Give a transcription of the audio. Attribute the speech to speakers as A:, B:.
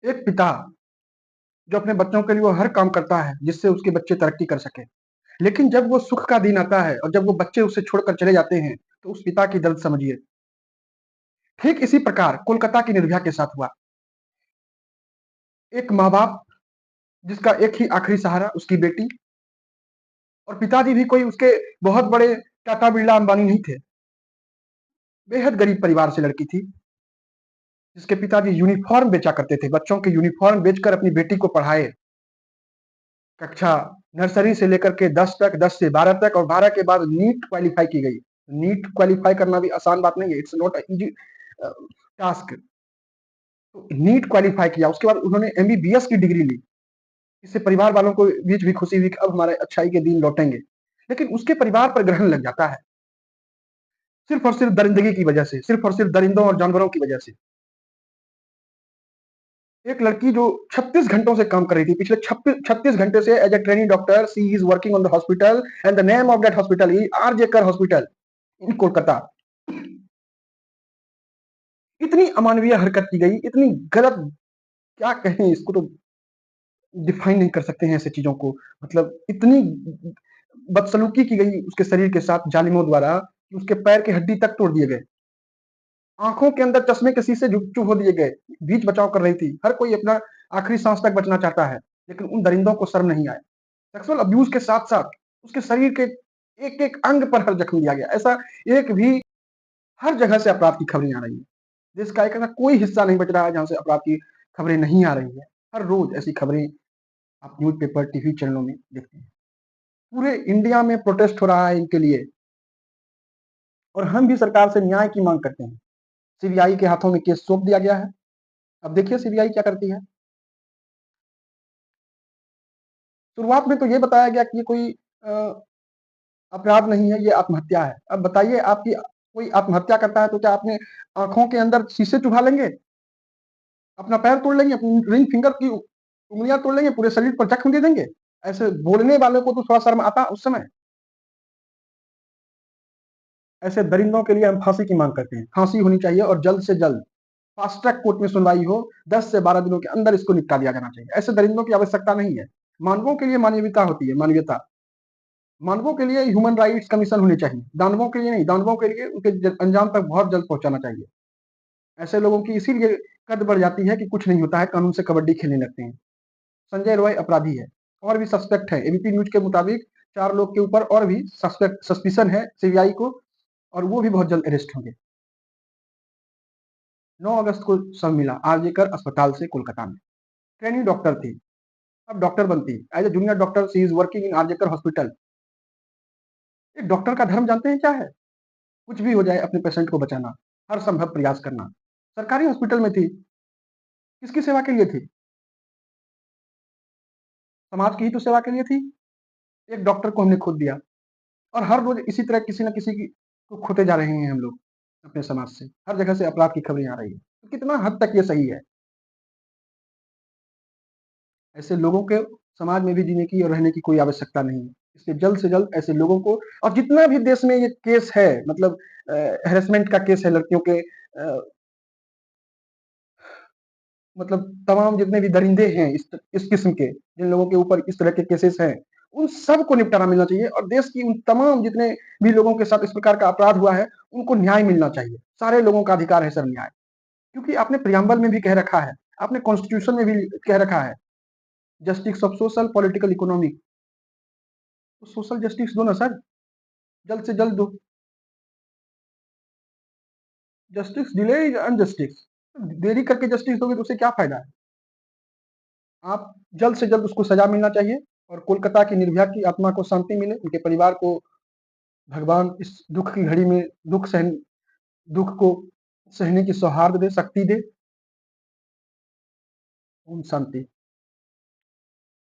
A: एक पिता जो अपने बच्चों के लिए वो हर काम करता है जिससे उसके बच्चे तरक्की कर सके, लेकिन जब वो सुख का दिन आता है और जब वो बच्चे उसे छोड़कर चले जाते हैं तो उस पिता की दर्द समझिए। ठीक इसी प्रकार कोलकाता की निर्भया के साथ हुआ। एक माँ बाप जिसका एक ही आखिरी सहारा उसकी बेटी, और पिताजी भी कोई उसके बहुत बड़े टाटा बिरला अंबानी नहीं थे। बेहद गरीब परिवार से लड़की थी जिसके पिताजी यूनिफॉर्म बेचा करते थे, बच्चों के यूनिफॉर्म बेचकर अपनी बेटी को पढ़ाए। कक्षा नर्सरी से लेकर के 10 तक, 10 से 12 तक, और 12 के बाद नीट क्वालीफाई की गई। नीट क्वालीफाई करना भी आसान बात नहीं है, it's not a easy task. तो नीट क्वालीफाई किया, उसके बाद उन्होंने एमबीबीएस की डिग्री ली। इससे परिवार वालों को बीच भी खुशी हुई कि अब हमारे अच्छाई के दिन लौटेंगे। लेकिन उसके परिवार पर ग्रहण लग जाता है, सिर्फ और सिर्फ दरिंदगी की वजह से, सिर्फ और सिर्फ दरिंदों और जानवरों की वजह से। एक लड़की जो 36 घंटों से काम कर रही थी, पिछले 36 घंटे से as a training doctor, she is working on the hospital and the name of that hospital is RG Kar hospital in Kolkata. इतनी अमानवीय हरकत की गई, इतनी गलत, क्या कहें इसको, तो डिफाइन नहीं कर सकते हैं ऐसे चीजों को। मतलब इतनी बदसलूकी की गई उसके शरीर के साथ जालिमों द्वारा कि उसके पैर की हड्डी तक तोड़ दिए गए, आंखों के अंदर चश्मे के शीशे चुभ हो दिए गए। बीच बचाव कर रही थी, हर कोई अपना आखिरी सांस तक बचना चाहता है, लेकिन उन दरिंदों को शर्म नहीं आया। सेक्सुअल अब्यूज के साथ साथ उसके शरीर के एक एक अंग पर हर जख्म दिया गया। ऐसा एक भी, हर जगह से अपराध की खबरें आ रही है। देश का एक ऐसा कोई हिस्सा नहीं बच रहा है जहां से अपराध की खबरें नहीं आ रही है। हर रोज ऐसी खबरें आप न्यूज पेपर, टीवी चैनलों में देखते हैं। पूरे इंडिया में प्रोटेस्ट हो रहा है इनके लिए, और हम भी सरकार से न्याय की मांग करते हैं। सीबीआई के हाथों में केस सौंप दिया गया है। अब देखिए सीबीआई क्या करती है। शुरुआत में तो ये बताया गया कि ये कोई अपराध नहीं है, ये आत्महत्या है। अब बताइए, आपकी कोई आत्महत्या करता है तो क्या अपने आंखों के अंदर शीशे चुभा लेंगे, अपना पैर तोड़ लेंगे, अपनी रिंग फिंगर की उंगलियां तोड़ लेंगे, पूरे शरीर पर जख्म दे देंगे? ऐसे बोलने वालों को तो थोड़ा शर्म आता उस समय। ऐसे दरिंदों के लिए हम फांसी की मांग करते हैं। फांसी होनी चाहिए और जल्द से जल्द फास्ट ट्रैक कोर्ट में सुनवाई हो, 10 से 12 दिनों के अंदर इसको निपटा दिया जाना चाहिए। ऐसे दरिंदों की आवश्यकता नहीं है। मानवों के लिए मानवीयता होती है, मानवीयता। मानवों के लिए ह्यूमन राइट्स कमीशन होनी चाहिए, दानवों के लिए नहीं। दानवों के लिए उनके अंजाम तक बहुत जल्द पहुंचाना चाहिए। ऐसे लोगों की इसीलिए कद बढ़ जाती है कि कुछ नहीं होता है, कानून से कबड्डी खेलने लगते हैं। संजय रॉय अपराधी है, और भी सस्पेक्ट है। एबीपी न्यूज के मुताबिक 4 लोग के ऊपर और भी सस्पेक्ट सस्पिशन है सीबीआई को, और वो भी बहुत जल्द अरेस्ट होंगे। 9 अगस्त को सब मिला आरजेकर अस्पताल से कोलकाता में। ट्रेनिंग डॉक्टर थी, अब डॉक्टर बनती। As a junior doctor she is working in RG Kar hospital. एक डॉक्टर का धर्म जानते हैं क्या है? कुछ भी हो जाए अपने पेशेंट को बचाना, हर संभव प्रयास करना। सरकारी हॉस्पिटल में थी, किसकी सेवा के लिए थी? समाज की ही तो सेवा के लिए थी। एक डॉक्टर को हमने खो दिया, और हर रोज इसी तरह किसी न किसी की को खोते जा रहे हैं हम लोग अपने समाज से। हर जगह से अपराध की खबरें आ रही है, तो कितना हद तक ये सही है? ऐसे लोगों के समाज में भी जीने की और रहने की कोई आवश्यकता नहीं है। इसलिए जल्द से जल्द ऐसे लोगों को, और जितना भी देश में ये केस है, मतलब हैरेसमेंट का केस है लड़कियों के, मतलब तमाम जितने भी दरिंदे हैं इस किस्म के, जिन लोगों के ऊपर इस तरह के केसेस हैं, उन सब को निपटारा मिलना चाहिए। और देश की उन तमाम जितने भी लोगों के साथ इस प्रकार का अपराध हुआ है, उनको न्याय मिलना चाहिए। सारे लोगों का अधिकार है सर न्याय, क्योंकि आपने प्रियम्बल में भी कह रखा है, आपने कॉन्स्टिट्यूशन में भी कह रखा है, justice of social, political, economic. तो सोशल जस्टिस दो ना सर, जल्द से जल्द दो। Justice delay is injustice. देरी करके जस्टिस दोगे तो उसे क्या फायदा है? आप जल्द से जल्द उसको सजा मिलना चाहिए, और कोलकाता की निर्भया की आत्मा को शांति मिले, उनके परिवार को भगवान इस दुख की घड़ी में दुख को सहने की सौहार्द दे, शक्ति दे। ओम शांति।